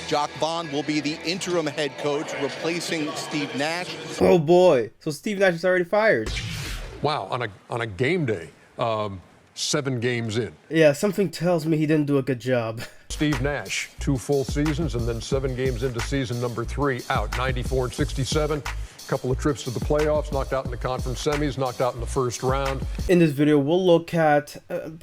Jacque Vaughn will be the interim head coach, replacing Steve Nash. Oh boy, so Steve Nash is already fired. Wow, on a game day, 7 games in. Yeah, something tells me he didn't do a good job. Steve Nash, 2 full seasons, and then 7 games into season number 3, out 94-67. Couple of trips to the playoffs, knocked out in the conference semis, knocked out in the first round. In this video, we'll look at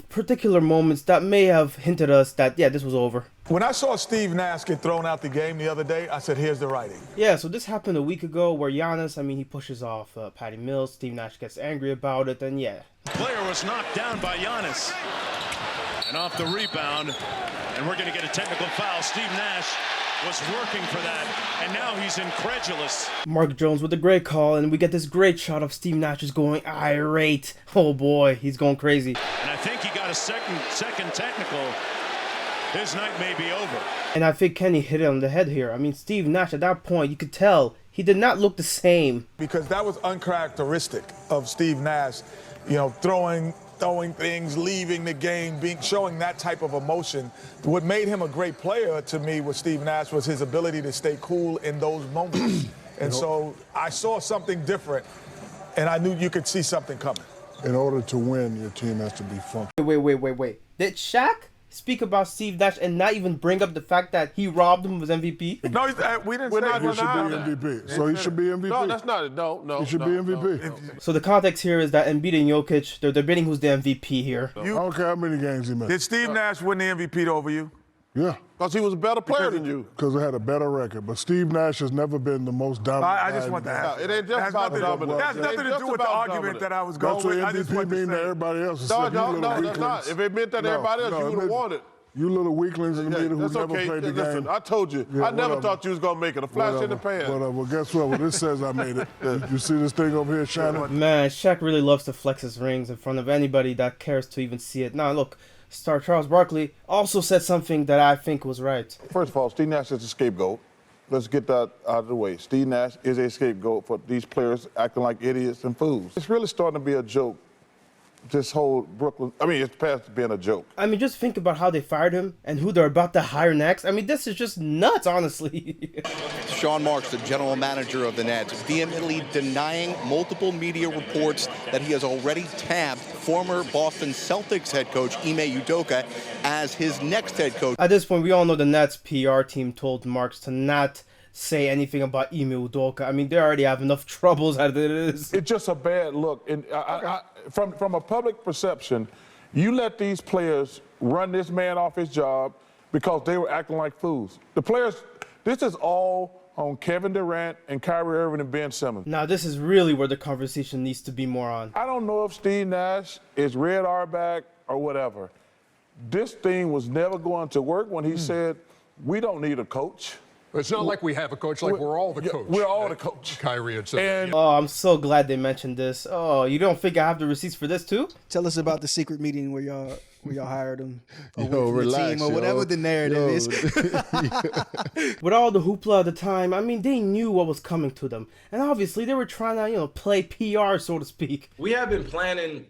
particular moments that may have hinted us that, yeah, this was over. When I saw Steve Nash get thrown out the game the other day, I said, here's the writing. Yeah, so this happened a week ago where Giannis, he pushes off Patty Mills. Steve Nash gets angry about it, and yeah. Player was knocked down by Giannis. And off the rebound, and we're going to get a technical foul. Steve Nash was working for that, and now he's incredulous. Mark Jones with a great call, and we get this great shot of Steve Nash just going irate. Oh boy, he's going crazy. And I think he got a second technical. His night may be over. And I think Kenny hit it on the head here. Steve Nash, at that point, you could tell he did not look the same. Because that was uncharacteristic of Steve Nash, you know, throwing things, leaving the game, showing that type of emotion. What made him a great player to me with Steve Nash was his ability to stay cool in those moments. And so I saw something different, and I knew you could see something coming. In order to win, your team has to be functional. Wait. Did Shaq speak about Steve Nash and not even bring up the fact that he robbed him of his MVP? No, we didn't say He should be MVP. So he should be MVP. No, that's not it. No. He should be MVP. So the context here is that Embiid and Jokic, they're debating who's the MVP here. I don't care how many games he missed. Did Steve Nash win the MVP over you? Yeah. Because he was a better player than you. Because he had a better record. But Steve Nash has never been the most dominant. I just want to ask. It ain't just about dominant. That's nothing to do with the argument that I was going with. That's what MVP mean to everybody else. No, that's not. If it meant that everybody else, you would have won it. You little weaklings in the media who never played the game. I told you. I never thought you was going to make it. A flash in the pan. Well, guess what? Well, this says I made it. You see this thing over here shining? Man, Shaq really loves to flex his rings in front of anybody that cares to even see it. Now, look, star Charles Barkley also said something that I think was right. First of all, Steve Nash is a scapegoat. Let's get that out of the way. Steve Nash is a scapegoat for these players acting like idiots and fools. It's really starting to be a joke. This whole Brooklyn, it's past being a joke. Just think about how they fired him and who they're about to hire next. This is just nuts, honestly. Sean Marks, the general manager of the Nets, vehemently denying multiple media reports that he has already tabbed former Boston Celtics head coach Ime Udoka as his next head coach. At this point, we all know the Nets PR team told Marks to not say anything about Ime Udoka. They already have enough troubles as it is. It's just a bad look. And from a public perception, you let these players run this man off his job because they were acting like fools. The players, this is all on Kevin Durant and Kyrie Irving and Ben Simmons. Now, this is really where the conversation needs to be more on. I don't know if Steve Nash is Red Auerbach or whatever. This thing was never going to work when he said, we don't need a coach. It's not like we have a coach, like we're all the coach. We're all the coach. Kyrie had said. Oh, I'm so glad they mentioned this. Oh, you don't think I have the receipts for this too? Tell us about the secret meeting where y'all hired him Relax, the team or whatever the narrative is. With all the hoopla at the time, they knew what was coming to them. And obviously they were trying to, play PR, so to speak. We have been planning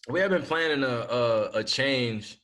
a change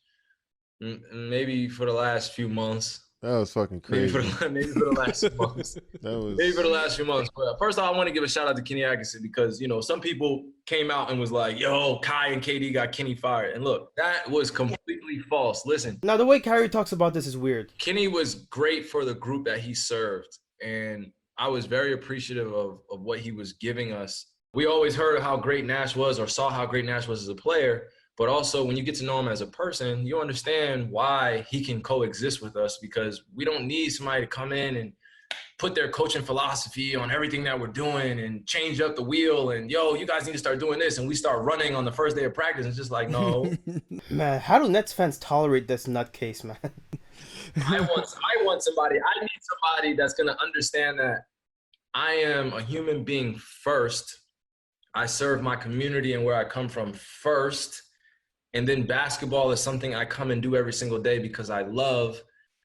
maybe for the last few months. That was fucking crazy. Maybe for the last few months. Maybe for the last few months. But first off, I want to give a shout out to Kenny Atkinson because, some people came out and was like, yo, Kai and KD got Kenny fired. And look, that was completely false. Listen. Now, the way Kyrie talks about this is weird. Kenny was great for the group that he served. And I was very appreciative of what he was giving us. We always heard how great Nash was or saw how great Nash was as a player. But also, when you get to know him as a person, you understand why he can coexist with us because we don't need somebody to come in and put their coaching philosophy on everything that we're doing and change up the wheel and, yo, you guys need to start doing this. And we start running on the first day of practice. It's just like, no. Man, how do Nets fans tolerate this nutcase, man? I need somebody that's going to understand that I am a human being first. I serve my community and where I come from first. And then basketball is something I come and do every single day because I love,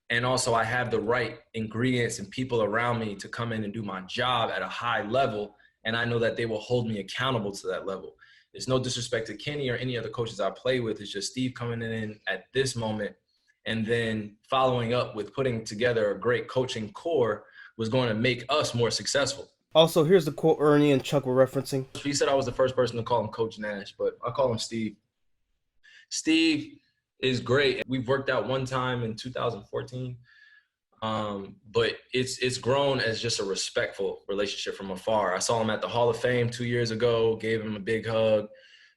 and also I have the right ingredients and people around me to come in and do my job at a high level, and I know that they will hold me accountable to that level. There's no disrespect to Kenny or any other coaches I play with. It's just Steve coming in at this moment and then following up with putting together a great coaching core was going to make us more successful. Also, here's the quote Ernie and Chuck were referencing. He said I was the first person to call him Coach Nash, but I call him Steve. Steve is great. We've worked out one time in 2014, but it's grown as just a respectful relationship from afar. I saw him at the Hall of Fame 2 years ago, gave him a big hug,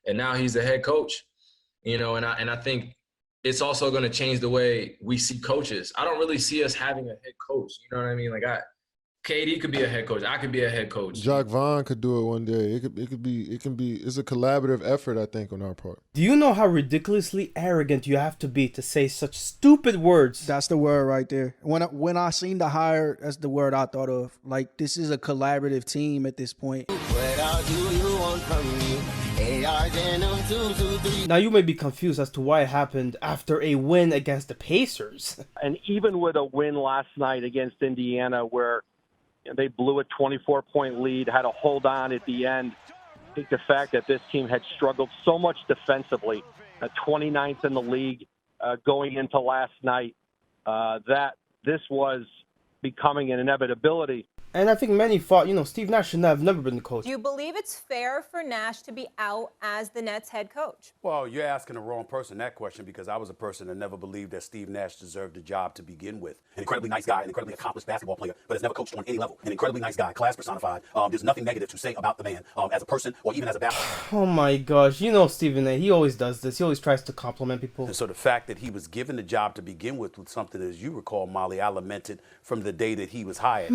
and now he's the head coach. You know, and I think it's also going to change the way we see coaches. I don't really see us having a head coach. You know what I mean? Like KD could be a head coach. I could be a head coach. Jacque Vaughn could do it one day. It's a collaborative effort, I think, on our part. Do you know how ridiculously arrogant you have to be to say such stupid words? That's the word right there. When I seen the hire, that's the word I thought of. Like, this is a collaborative team at this point. Now you may be confused as to why it happened after a win against the Pacers. And even with a win last night against Indiana where they blew a 24-point lead, had to hold on at the end. I think the fact that this team had struggled so much defensively, 29th in the league going into last night, that this was becoming an inevitability. And I think many thought, Steve Nash should have never been the coach. Do you believe it's fair for Nash to be out as the Nets head coach? Well, you're asking the wrong person that question because I was a person that never believed that Steve Nash deserved the job to begin with. An incredibly nice guy, an incredibly accomplished basketball player, but has never coached on any level. An incredibly nice guy, class personified. There's nothing negative to say about the man as a person or even as a basketball. Oh my gosh, Stephen A. He always does this. He always tries to compliment people. And so the fact that he was given the job to begin with was something, as you recall, Molly, I lamented from the day that he was hired.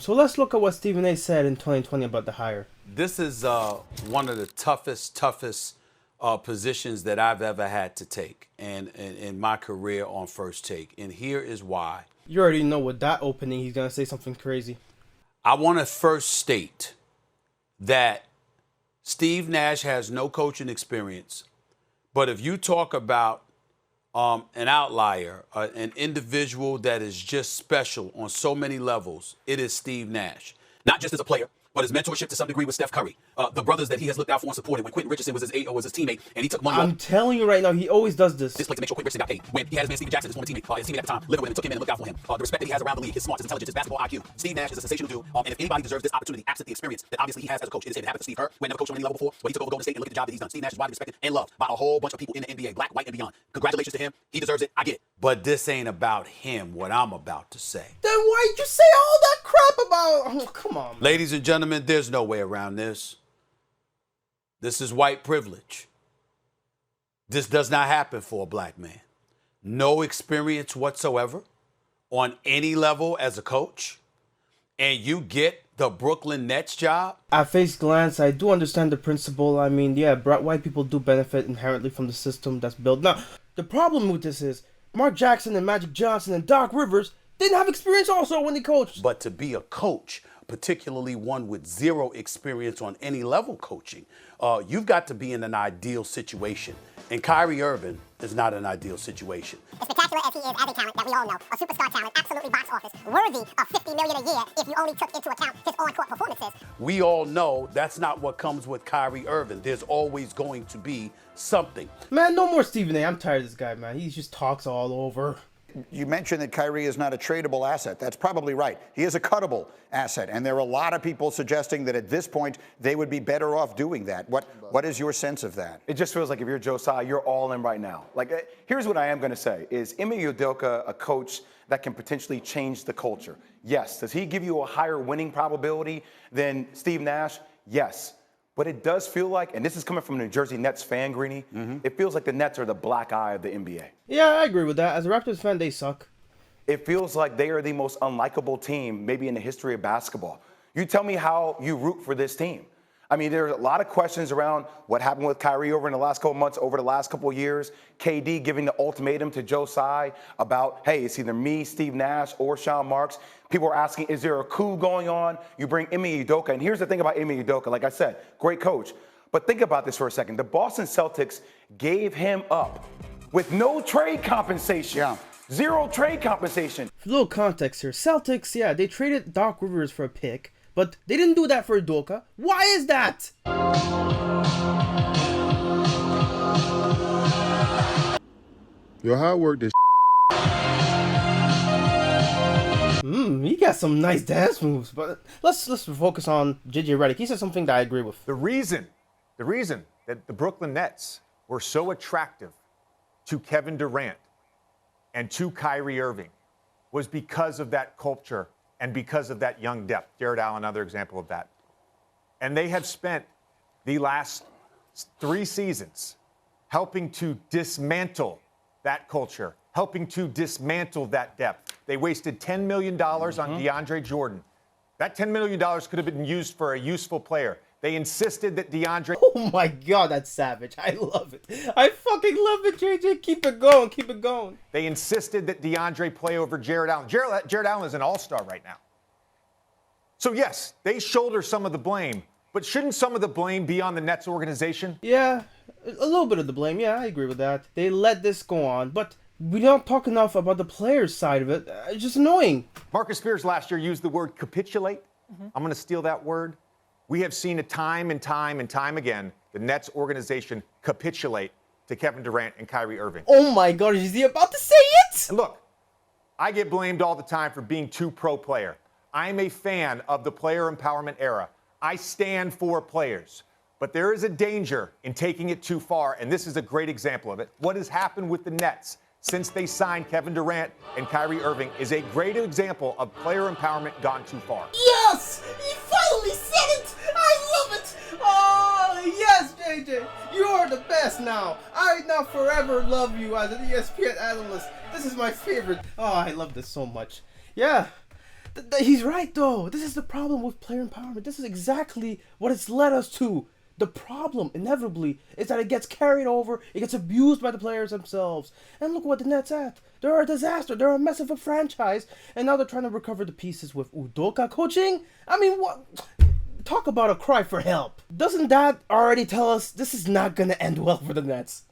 So let's look at what Stephen A. said in 2020 about the hire. This is one of the toughest positions that I've ever had to take and in my career on First Take. And here is why. You already know with that opening, he's going to say something crazy. I want to first state that Steve Nash has no coaching experience. But if you talk about an outlier, an individual that is just special on so many levels, it is Steve Nash. Not just as a player, but his mentorship to some degree with Steph Curry. The brothers that he has looked out for and supported. When Quentin Richardson was his teammate and he took money. I'm telling you right now, he always does this. This play to make sure Quentin Richardson got paid. When he had his man Steven Jackson, his former teammate, his teammate at the time, lived with him and took him in and looked out for him. The respect that he has around the league, his smarts, his intelligence, his basketball IQ. Steve Nash is a sensational dude. And if anybody deserves this opportunity, absent the experience that obviously he has as a coach, it is him. It happened to Steve Kerr, who had never coached on any level before, but he took over Golden State and look at the job that he's done. Steve Nash is widely respected and loved by a whole bunch of people in the NBA, black, white, and beyond. Congratulations to him. He deserves it. I get it. But this ain't about him, what I'm about to say. Then why'd you say all that crap about... Oh, come on. Ladies and gentlemen, there's no way around this. This is white privilege. This does not happen for a black man. No experience whatsoever on any level as a coach, and you get the Brooklyn Nets job? At face glance, I do understand the principle. I mean, yeah, white people do benefit inherently from the system that's built. Now, the problem with this is Mark Jackson and Magic Johnson and Doc Rivers didn't have experience also when they coached. But to be a coach, particularly one with zero experience on any level coaching, you've got to be in an ideal situation. And Kyrie Irving is not an ideal situation. As spectacular as he is as a talent that we all know, a superstar talent, absolutely box office, worthy of $50 million a year if you only took into account his on-court performances. We all know that's not what comes with Kyrie Irving. There's always going to be something. Man, no more Stephen A. I'm tired of this guy, man. He just talks all over. You mentioned that Kyrie is not a tradable asset. That's probably right. He is a cuttable asset, and there are a lot of people suggesting that at this point they would be better off doing that. What is your sense of that? It just feels like if you're Joe Tsai, you're all in right now. Like, here's what I am going to say: is Ime Udoka a coach that can potentially change the culture? Yes. Does he give you a higher winning probability than Steve Nash? Yes. But it does feel like, and this is coming from a New Jersey Nets fan, Greeny, it feels like the Nets are the black eye of the NBA. Yeah, I agree with that. As a Raptors fan, they suck. It feels like they are the most unlikable team maybe in the history of basketball. You tell me how you root for this team. I mean, there are a lot of questions around what happened with Kyrie over in the last couple months, over the last couple of years. KD giving the ultimatum to Joe Tsai about, hey, it's either me, Steve Nash, or Sean Marks. People are asking, is there a coup going on? You bring Ime Udoka. And here's the thing about Ime Udoka. Like I said, great coach. But think about this for a second. The Boston Celtics gave him up with no trade compensation. Yeah. Zero trade compensation. For a little context here. Celtics, yeah, they traded Doc Rivers for a pick. But they didn't do that for Udoka. Why is that? Yo, how I work this has some nice dance moves. But let's focus on JJ Redick. He said something that I agree with. The reason that the Brooklyn Nets were so attractive to Kevin Durant and to Kyrie Irving was because of that culture and because of that young depth. Jared Allen, another example of that. And they have spent the last 3 seasons helping to dismantle that culture, helping to dismantle that depth. They wasted $10 million on DeAndre Jordan. That $10 million could have been used for a useful player. They insisted that DeAndre... Oh my God, that's savage. I love it. I fucking love it, JJ. Keep it going. Keep it going. They insisted that DeAndre play over Jared Allen. Jared Allen is an all-star right now. So yes, they shoulder some of the blame, but shouldn't some of the blame be on the Nets organization? Yeah, a little bit of the blame. Yeah, I agree with that. They let this go on, but we don't talk enough about the players' side of it. It's just annoying. Marcus Spears last year used the word capitulate. I'm going to steal that word. We have seen it time and time and time again, the Nets organization capitulate to Kevin Durant and Kyrie Irving. Oh my God, is he about to say it? And look, I get blamed all the time for being too pro-player. I'm a fan of the player empowerment era. I stand for players. But there is a danger in taking it too far, and this is a great example of it. What has happened with the Nets since they signed Kevin Durant and Kyrie Irving is a great example of player empowerment gone too far. Yes! He finally said it! I love it! Oh, yes, JJ! You are the best now. I now forever love you as an ESPN analyst. This is my favorite. Oh, I love this so much. Yeah. He's right, though. This is the problem with player empowerment. This is exactly what it's led us to. The problem, inevitably, is that it gets carried over, it gets abused by the players themselves. And look what the Nets at. They're a disaster. They're a mess of a franchise. And now they're trying to recover the pieces with Udoka coaching. I mean, what? Talk about a cry for help. Doesn't that already tell us this is not going to end well for the Nets?